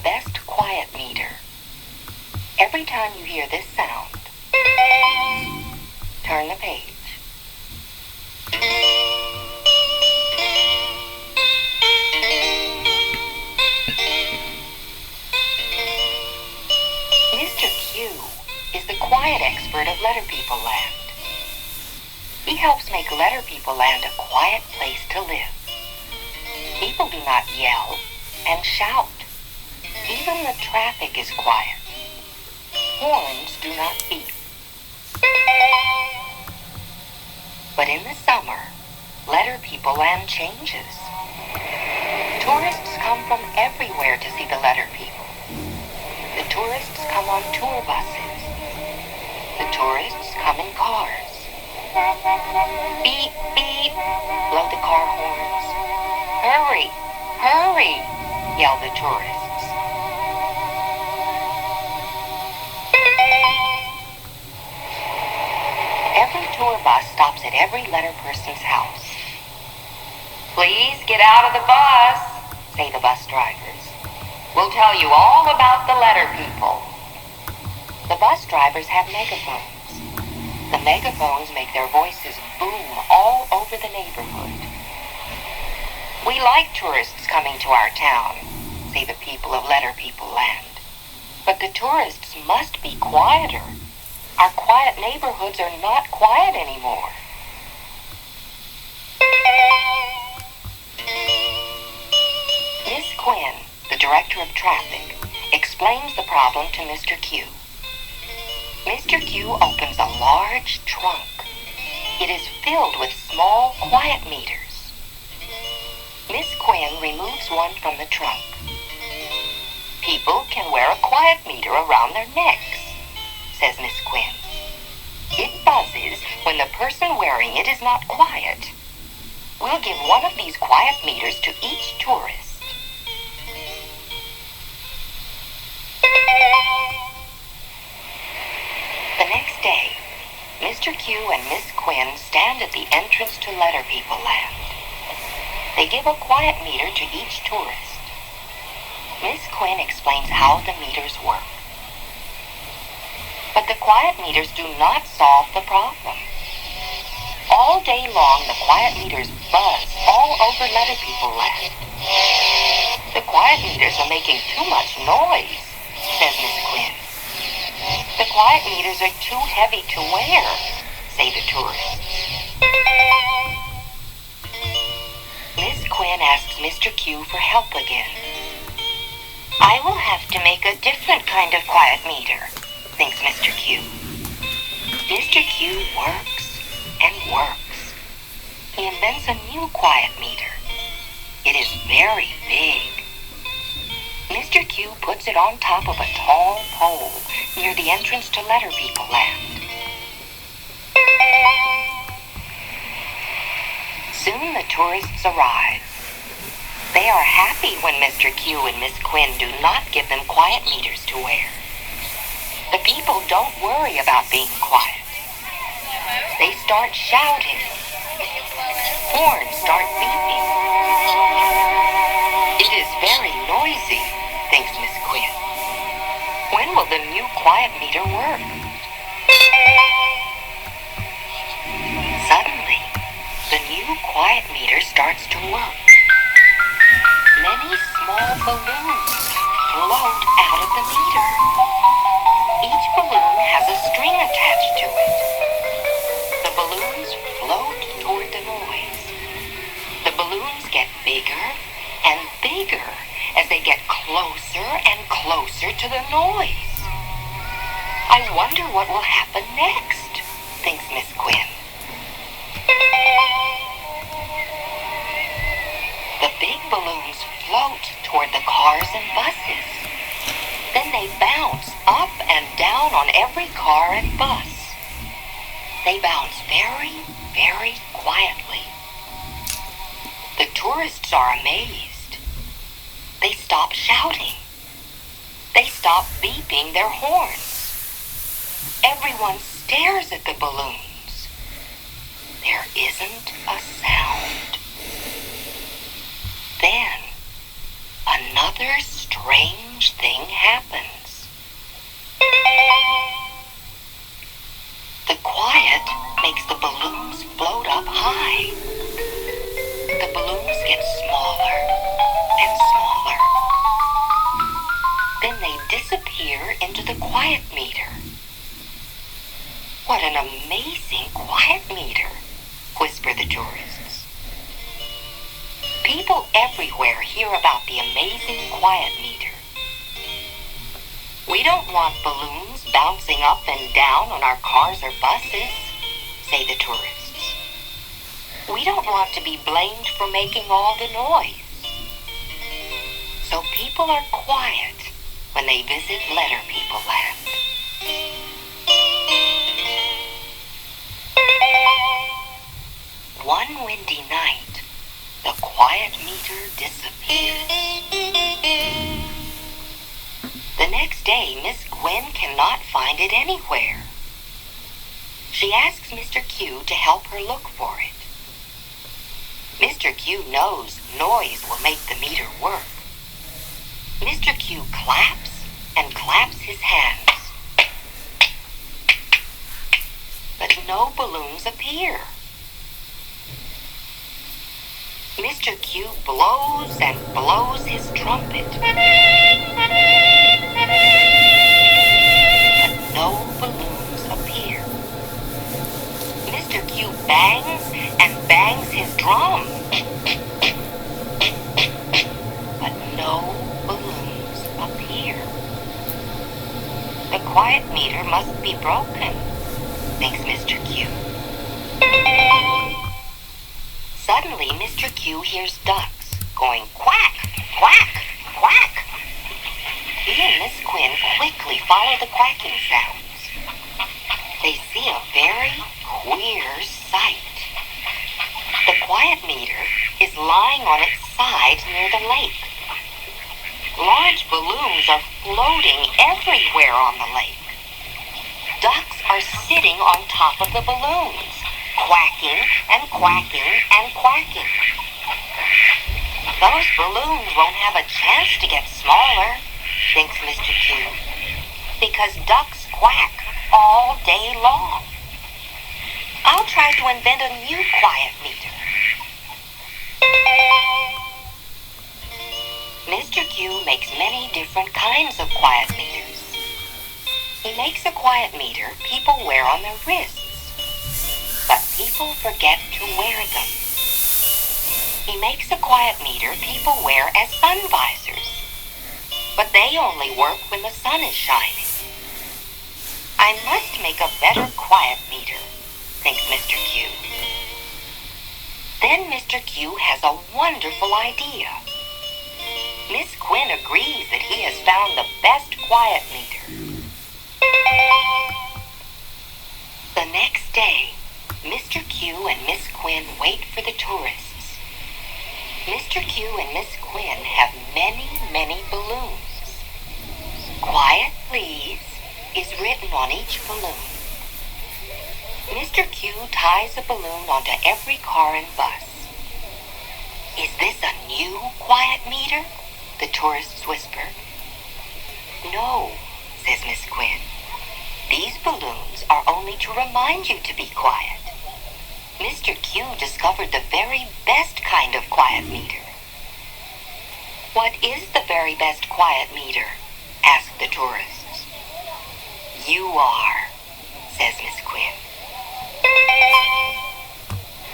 best quiet meter. Every time you hear this sound, turn the page. Mr. Q is the quiet expert of Letter People Land. He helps make Letter People Land a quiet place to live. People do not yell and shout. Even the traffic is quiet. Horns do not beep. But in the summer, Letter People Land changes. Tourists come from everywhere to see the Letter People. The tourists come on tour buses. The tourists come in cars. Beep, beep, blow the car horns. Hurry, hurry, yell the tourists. Every tour bus stops at every letter person's house. Please get out of the bus, say the bus drivers. We'll tell you all about the Letter People. The bus drivers have megaphones. The megaphones make their voices boom all over the neighborhood. We like tourists coming to our town, say the people of Letter People Land. But the tourists must be quieter. Our quiet neighborhoods are not quiet anymore. Miss Quinn, the director of traffic, explains the problem to Mr. Q. Mr. Q opens a large trunk. It is filled with small quiet meters. Miss Quinn removes one from the trunk. People can wear a quiet meter around their necks, says Miss Quinn. It buzzes when the person wearing it is not quiet. We'll give one of these quiet meters to each tourist. The next day, Mr. Q and Miss Quinn stand at the entrance to Letter People Land. They give a quiet meter to each tourist. Miss Quinn explains how the meters work. But the quiet meters do not solve the problem. All day long, the quiet meters buzz all over Letter People Land. The quiet meters are making too much noise, says Miss Quinn. The quiet meters are too heavy to wear, say the tourists. Miss Quinn asks Mr. Q for help again. I will have to make a different kind of quiet meter, thinks Mr. Q. Mr. Q works and works. He invents a new quiet meter. It is very big. Mr. Q puts it on top of a tall pole near the entrance to Letter People Land. Soon the tourists arrive. They are happy when Mr. Q and Miss Quinn do not give them quiet meters to wear. The people don't worry about being quiet. They start shouting. Horns start beeping. It is very noisy, thinks Miss Quinn. When will the new quiet meter work? Suddenly, the new quiet meter starts to work. Many small balloons float out of the meter. Each balloon has a string attached to it. The balloons float toward the noise. The balloons get bigger and bigger as they get closer and closer to the noise. I wonder what will happen next, thinks Miss Quinn. The big balloons float toward the cars and buses. Then they bounce up and down on every car and bus. They bounce very, very quietly. The tourists are amazed. They stop shouting. They stop beeping their horns. Everyone stares at the balloons. There isn't a sound. Then, another strange thing happens. The quiet makes the balloons float up high. The balloons get smaller and smaller. Then they disappear into the quiet meter. What an amazing quiet meter, whisper the tourists. People everywhere hear about the amazing quiet meter. We don't want balloons bouncing up and down on our cars or buses, say the tourists. We don't want to be blamed for making all the noise. So people are quiet when they visit Letter People Land. One windy night, the quiet meter disappears. The next day, Miss Gwen cannot find it anywhere. She asks Mr. Q to help her look for it. Mr. Q knows noise will make the meter work. Mr. Q claps and claps his hands. But no balloons appear. Mr. Q blows and blows his trumpet. But no balloons appear. Mr. Q bangs and bangs his drum. But no balloons appear. The quiet meter must be broken, thinks Mr. Q. Suddenly, Mr. Q hears ducks going quack, quack, quack. He and Miss Quinn quickly follow the quacking sounds. They see a very queer sight. The quiet meter is lying on its side near the lake. Large balloons are floating everywhere on the lake. Ducks are sitting on top of the balloons, quacking and quacking and quacking. Those balloons won't have a chance to get smaller, thinks Mr. Q, because ducks quack all day long. I'll try to invent a new quiet meter. Mr. Q makes many different kinds of quiet meters. He makes a quiet meter people wear on their wrists, but people forget to wear them. He makes a quiet meter people wear as sun visors, but they only work when the sun is shining. I must make a better quiet meter, thinks Mr. Q. Then Mr. Q has a wonderful idea. Miss Quinn agrees that he has found the best quiet meter. The next day, Mr. Q and Miss Quinn wait for the tourists. Mr. Q and Miss Quinn have many, many balloons. Quiet, please, is written on each balloon. Mr. Q ties a balloon onto every car and bus. Is this a new quiet meter? The tourists whisper. No, says Miss Quinn. These balloons are only to remind you to be quiet. Mr. Q discovered the very best kind of quiet meter. What is the very best quiet meter? Asked the tourists. You are, says Miss Quinn.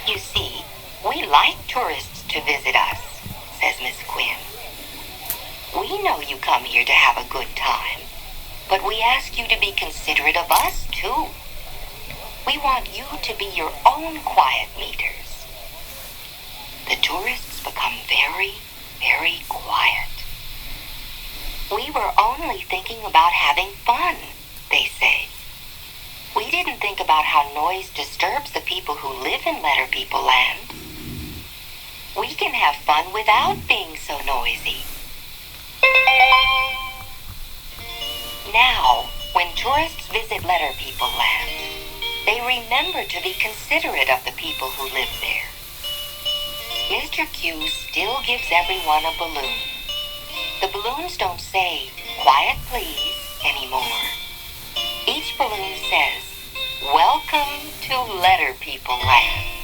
You see, we like tourists to visit us, says Miss Quinn. We know you come here to have a good time, but we ask you to be considerate of us, too. We want you to be your own quiet meters. The tourists become very, very quiet. We were only thinking about having fun, they say. We didn't think about how noise disturbs the people who live in Letter People Land. We can have fun without being so noisy. Now, when tourists visit Letter People Land, they remember to be considerate of the people who live there. Mr. Q still gives everyone a balloon. The balloons balloons don't say, "Quiet, please," anymore. Each balloon says, "Welcome to Letter People Land."